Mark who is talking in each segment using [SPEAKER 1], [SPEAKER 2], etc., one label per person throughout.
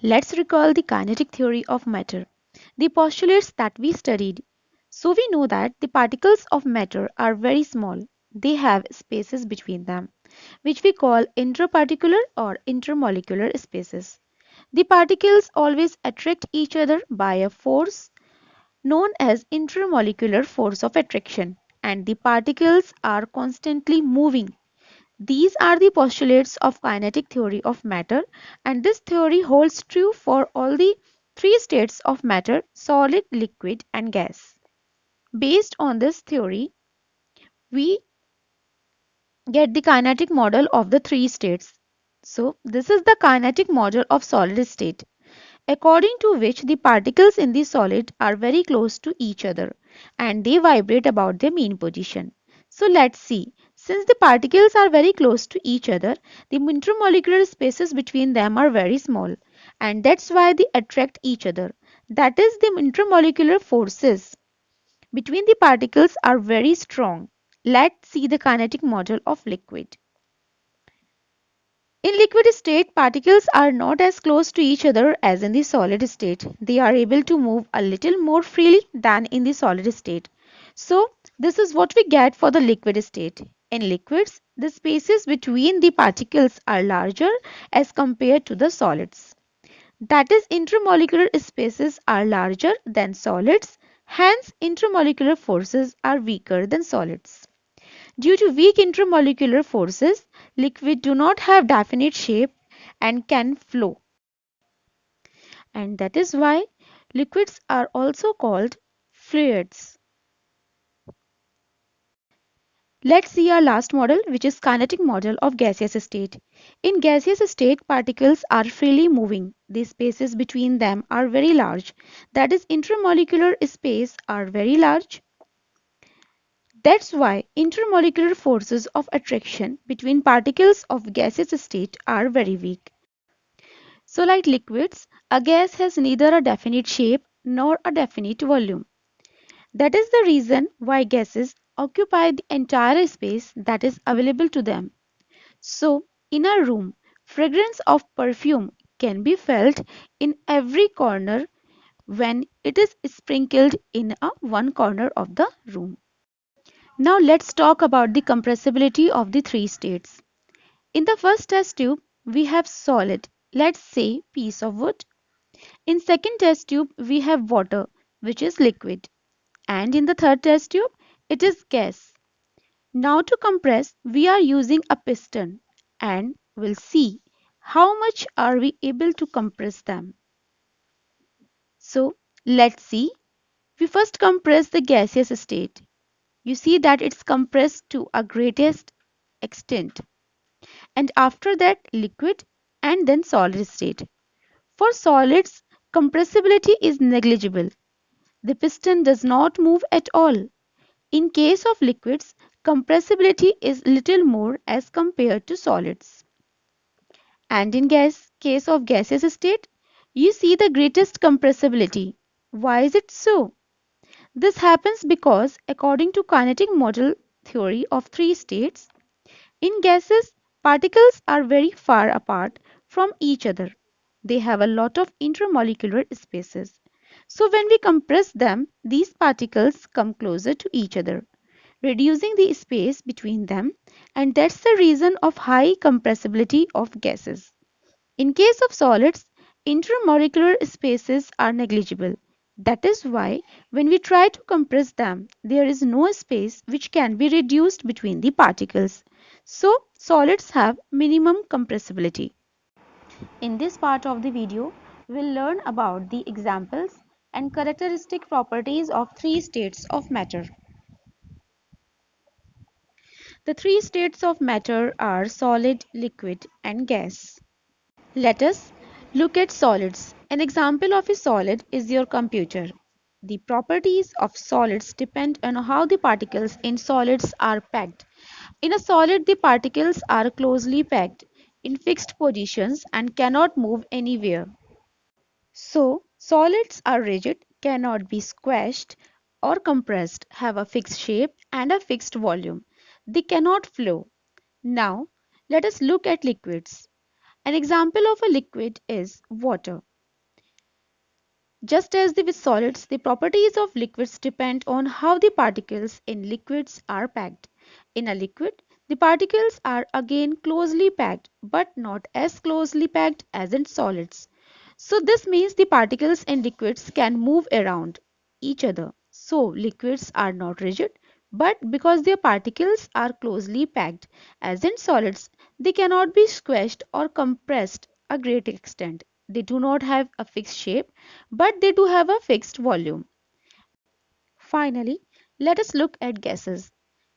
[SPEAKER 1] Let's recall the kinetic theory of matter, the postulates that we studied. So we know that the particles of matter are very small. They have spaces between them, which we call interparticular or intermolecular spaces. The particles always attract each other by a force known as intermolecular force of attraction, and the particles are constantly moving. These are the postulates of kinetic theory of matter, and this theory holds true for all the three states of matter: solid, liquid, and gas. Based on this theory, we get the kinetic model of the three states. So, this is the kinetic model of solid state, according to which the particles in the solid are very close to each other and they vibrate about their mean position. So let's see. Since the particles are very close to each other, the intermolecular spaces between them are very small, and that's why they attract each other. That is, the intermolecular forces between the particles are very strong. Let's see the kinetic model of liquid. In liquid state, particles are not as close to each other as in the solid state. They are able to move a little more freely than in the solid state. So, this is what we get for the liquid state. In liquids, the spaces between the particles are larger as compared to the solids. That is, intermolecular spaces are larger than solids, hence intermolecular forces are weaker than solids. Due to weak intermolecular forces, liquids do not have definite shape and can flow. And that is why liquids are also called fluids. Let's see our last model, which is kinetic model of gaseous state. In gaseous state, particles are freely moving. The spaces between them are very large. That is, intermolecular space are very large. That's why intermolecular forces of attraction between particles of gaseous state are very weak. So like liquids, a gas has neither a definite shape nor a definite volume. That is the reason why gases occupy the entire space that is available to them. So in a room, fragrance of perfume can be felt in every corner when it is sprinkled in a one corner of the room. Now let's talk about the compressibility of the three states. In the first test tube, we have solid, let's say piece of wood. In second test tube, we have water, which is liquid. And in the third test tube, it is gas. Now to compress, we are using a piston and we'll see how much are we able to compress them. So let's see. We first compress the gaseous state. You see that it's compressed to a greatest extent. And after that, liquid and then solid state. For solids, compressibility is negligible. The piston does not move at all. In case of liquids, compressibility is little more as compared to solids. And in case of gaseous state, you see the greatest compressibility. Why is it so? This happens because according to kinetic model theory of three states, in gases, particles are very far apart from each other. They have a lot of intermolecular spaces. So when we compress them, these particles come closer to each other, reducing the space between them, and that's the reason of high compressibility of gases. In case of solids, intermolecular spaces are negligible. That is why when we try to compress them, there is no space which can be reduced between the particles. So, solids have minimum compressibility. In this part of the video, we'll learn about the examples and characteristic properties of three states of matter. The three states of matter are solid, liquid, and gas. Let us look at solids. An example of a solid is your computer. The properties of solids depend on how the particles in solids are packed. In a solid, the particles are closely packed in fixed positions and cannot move anywhere. So, solids are rigid, cannot be squashed or compressed, have a fixed shape and a fixed volume. They cannot flow. Now, let us look at liquids. An example of a liquid is water. Just as with solids, the properties of liquids depend on how the particles in liquids are packed. In a liquid, the particles are again closely packed, but not as closely packed as in solids. So this means the particles in liquids can move around each other. So liquids are not rigid, but because their particles are closely packed, as in solids, they cannot be squashed or compressed a great extent. They do not have a fixed shape, but they do have a fixed volume. Finally, let us look at gases.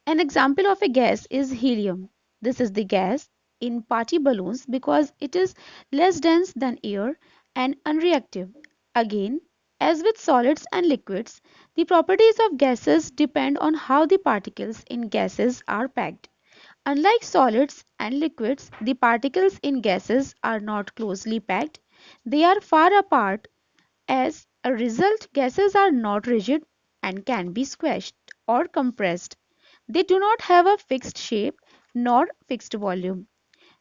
[SPEAKER 1] An example of a gas is helium. This is the gas in party balloons because it is less dense than air and unreactive. Again, as with solids and liquids, the properties of gases depend on how the particles in gases are packed. Unlike solids and liquids, the particles in gases are not closely packed. They are far apart. As a result, gases are not rigid and can be squashed or compressed. They do not have a fixed shape nor fixed volume.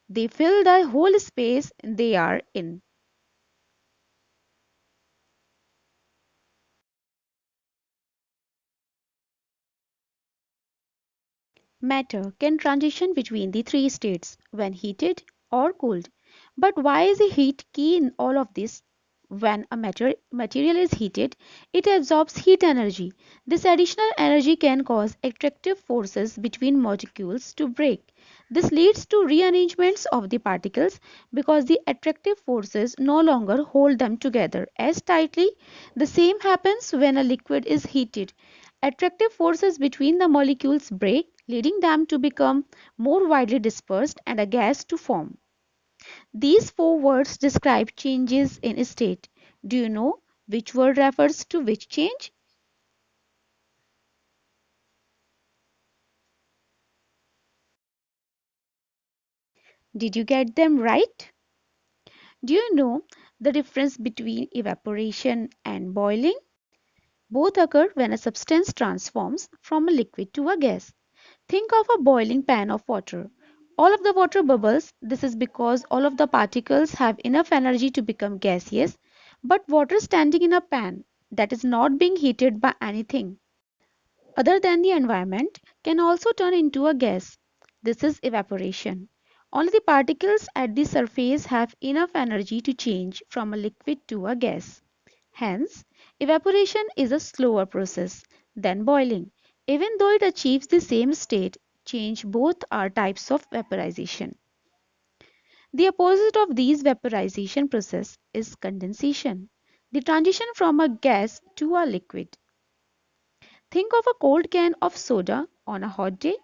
[SPEAKER 1] They fill the whole space they are in. Matter can transition between the three states when heated or cooled. But why is the heat key in all of this? When a material is heated, it absorbs heat energy. This additional energy can cause attractive forces between molecules to break. This leads to rearrangements of the particles because the attractive forces no longer hold them together as tightly. The same happens when a liquid is heated. Attractive forces between the molecules break, leading them to become more widely dispersed and a gas to form. These four words describe changes in state. Do you know which word refers to which change? Did you get them right? Do you know the difference between evaporation and boiling? Both occur when a substance transforms from a liquid to a gas. Think of a boiling pan of water. All of the water bubbles. This is because all of the particles have enough energy to become gaseous, but water standing in a pan that is not being heated by anything other than the environment can also turn into a gas. This is evaporation. Only the particles at the surface have enough energy to change from a liquid to a gas. Hence, evaporation is a slower process than boiling. Even though it achieves the same state change, both are types of vaporization. The opposite of these vaporization process is condensation, the transition from a gas to a liquid. Think of a cold can of soda on a hot day.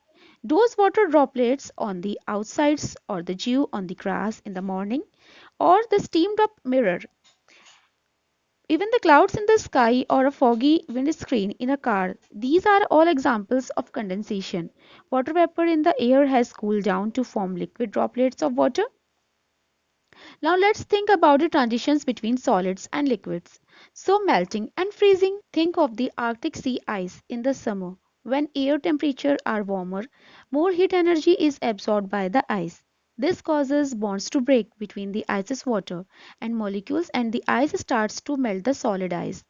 [SPEAKER 1] Those water droplets on the outsides, or the dew on the grass in the morning, or the steamed up mirror. Even the clouds in the sky or a foggy windscreen in a car, these are all examples of condensation. Water vapor in the air has cooled down to form liquid droplets of water. Now let's think about the transitions between solids and liquids. So melting and freezing. Think of the Arctic sea ice in the summer. When air temperatures are warmer, more heat energy is absorbed by the ice. This causes bonds to break between the ice's water and molecules, and the ice starts to melt. The solid ice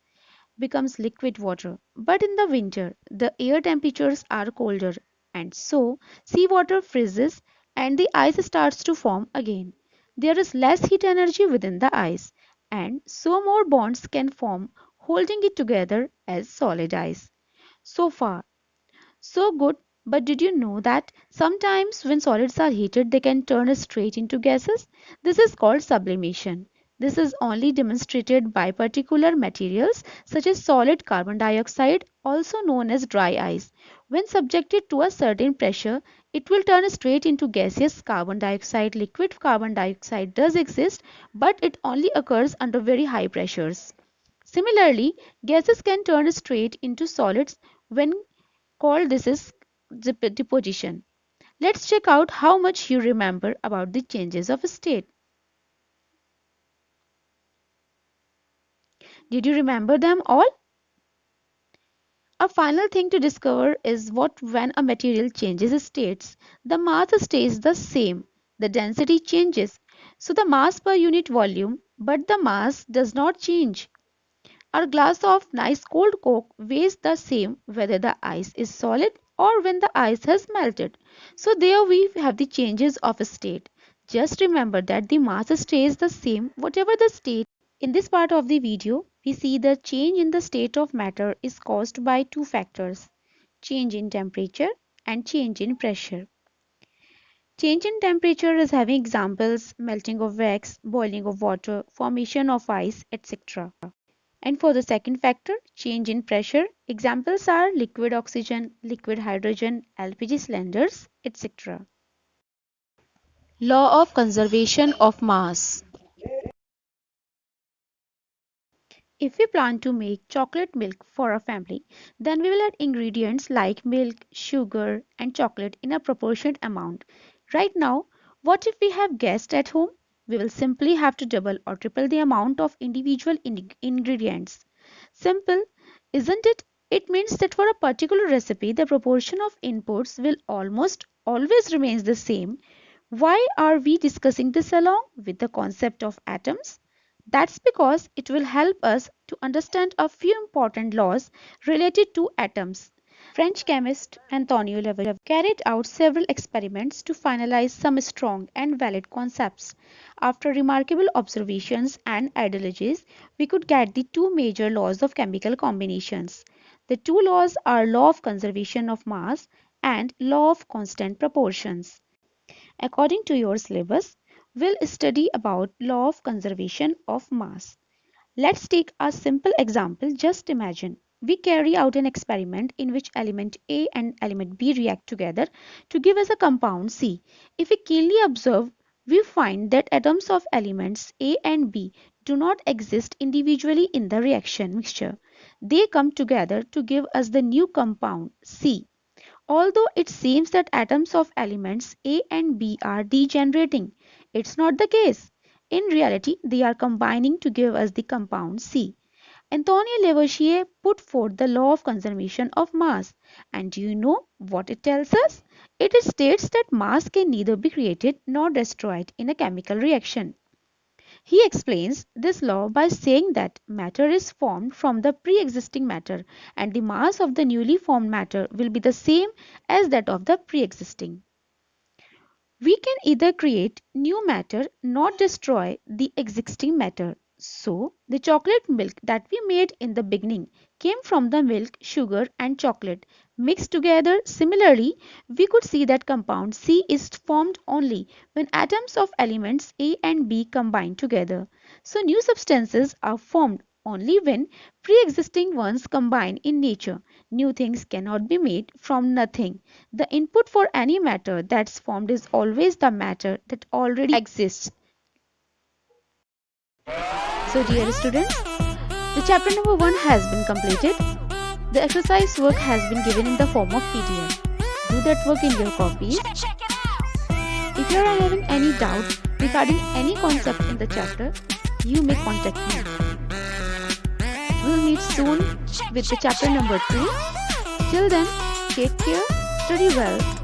[SPEAKER 1] becomes liquid water. But in the winter, the air temperatures are colder, and so seawater freezes and the ice starts to form again. There is less heat energy within the ice, and so more bonds can form, holding it together as solid ice. So far, so good, but did you know that sometimes when solids are heated, they can turn straight into gases? This is called sublimation. This is only demonstrated by particular materials such as solid carbon dioxide, also known as dry ice. When subjected to a certain pressure, it will turn straight into gaseous carbon dioxide. Liquid carbon dioxide does exist, but it only occurs under very high pressures. Similarly, gases can turn straight into solids when called this is deposition. Let's check out how much you remember about the changes of state. Did you remember them all? A final thing to discover is what when a material changes states, the mass stays the same, the density changes. So the mass per unit volume, but the mass does not change. Our glass of nice cold Coke weighs the same whether the ice is solid or when the ice has melted. So there we have the changes of a state. Just remember that the mass stays the same whatever the state. In this part of the video, we see the change in the state of matter is caused by two factors: change in temperature and change in pressure. Change in temperature is having examples: melting of wax, boiling of water, formation of ice, etc. And for the second factor, change in pressure, examples are liquid oxygen, liquid hydrogen, LPG cylinders, etc. Law of conservation of mass. If we plan to make chocolate milk for a family, then we will add ingredients like milk, sugar, and chocolate in a proportionate amount. Right now, what if we have guests at home? We will simply have to double or triple the amount of individual ingredients. Simple, isn't it? It means that for a particular recipe, the proportion of inputs will almost always remains the same. Why are we discussing this along with the concept of atoms? That's because it will help us to understand a few important laws related to atoms. French chemist Antonio Lavoisier carried out several experiments to finalize some strong and valid concepts. After remarkable observations and ideologies, we could get the two major laws of chemical combinations. The two laws are law of conservation of mass and law of constant proportions. According to your syllabus, we'll study about law of conservation of mass. Let's take a simple example. Just imagine we carry out an experiment in which element A and element B react together to give us a compound C. If we keenly observe, we find that atoms of elements A and B do not exist individually in the reaction mixture. They come together to give us the new compound C. Although it seems that atoms of elements A and B are degenerating, it's not the case. In reality, they are combining to give us the compound C. Antonio Lavoisier put forth the law of conservation of mass. And do you know what it tells us? It states that mass can neither be created nor destroyed in a chemical reaction. He explains this law by saying that matter is formed from the pre-existing matter and the mass of the newly formed matter will be the same as that of the pre-existing. We can either create new matter, not destroy the existing matter. So, the chocolate milk that we made in the beginning came from the milk, sugar and chocolate mixed together. Similarly, we could see that compound C is formed only when atoms of elements A and B combine together. So, new substances are formed only when pre-existing ones combine in nature. New things cannot be made from nothing. The input for any matter that's formed is always the matter that already exists. So dear students, the chapter number 1 has been completed. The exercise work has been given in the form of PDF. Do that work in your copies. If you are having any doubt regarding any concept in the chapter, you may contact me. We'll meet soon with the chapter number 2. Till then, take care, study well